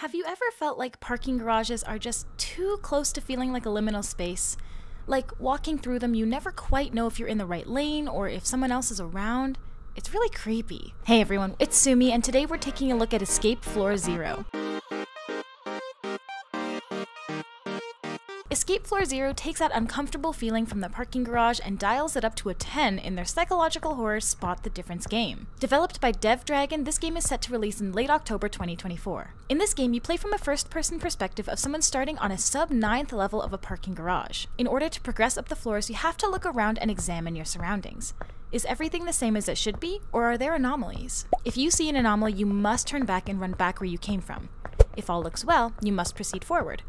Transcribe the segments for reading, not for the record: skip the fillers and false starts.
Have you ever felt like parking garages are just too close to feeling like a liminal space? Like walking through them, you never quite know if you're in the right lane or if someone else is around? It's really creepy. Hey everyone, it's Sumi, and today we're taking a look at Escape Floor Zero. Escape Floor Zero takes that uncomfortable feeling from the parking garage and dials it up to a 10 in their psychological horror Spot the Difference game. Developed by Dev Dragon, this game is set to release in late October 2024. In this game, you play from a first-person perspective of someone starting on a sub-9th level of a parking garage. In order to progress up the floors, you have to look around and examine your surroundings. Is everything the same as it should be, or are there anomalies? If you see an anomaly, you must turn back and run back where you came from. If all looks well, you must proceed forward.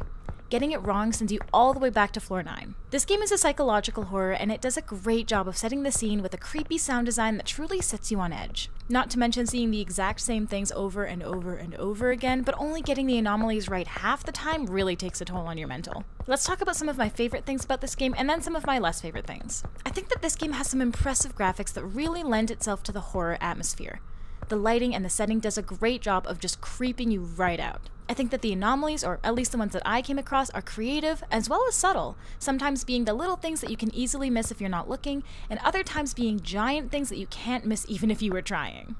Getting it wrong sends you all the way back to floor 9. This game is a psychological horror, and it does a great job of setting the scene with a creepy sound design that truly sets you on edge. Not to mention seeing the exact same things over and over and over again, but only getting the anomalies right half the time really takes a toll on your mental. Let's talk about some of my favorite things about this game and then some of my less favorite things. I think that this game has some impressive graphics that really lend itself to the horror atmosphere. The lighting and the setting does a great job of just creeping you right out. I think that the anomalies, or at least the ones that I came across, are creative as well as subtle, sometimes being the little things that you can easily miss if you're not looking, and other times being giant things that you can't miss even if you were trying.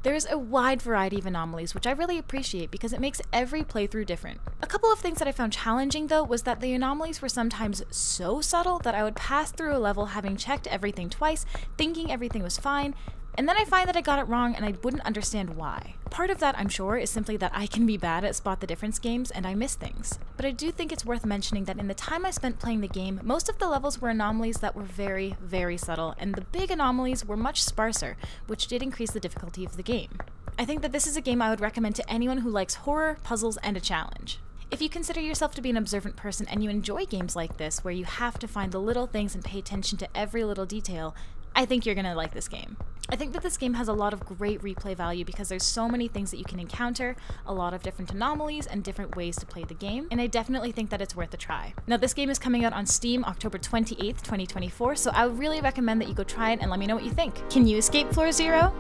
There's a wide variety of anomalies, which I really appreciate because it makes every playthrough different. A couple of things that I found challenging though was that the anomalies were sometimes so subtle that I would pass through a level having checked everything twice, thinking everything was fine, and then I find that I got it wrong and I wouldn't understand why. Part of that, I'm sure, is simply that I can be bad at Spot the Difference games and I miss things. But I do think it's worth mentioning that in the time I spent playing the game, most of the levels were anomalies that were very, very subtle, and the big anomalies were much sparser, which did increase the difficulty of the game. I think that this is a game I would recommend to anyone who likes horror, puzzles, and a challenge. If you consider yourself to be an observant person and you enjoy games like this, where you have to find the little things and pay attention to every little detail, I think you're gonna like this game. I think that this game has a lot of great replay value because there's so many things that you can encounter, a lot of different anomalies and different ways to play the game, and I definitely think that it's worth a try. Now this game is coming out on Steam October 28th, 2024, so I would really recommend that you go try it and let me know what you think. Can you escape Floor Zero?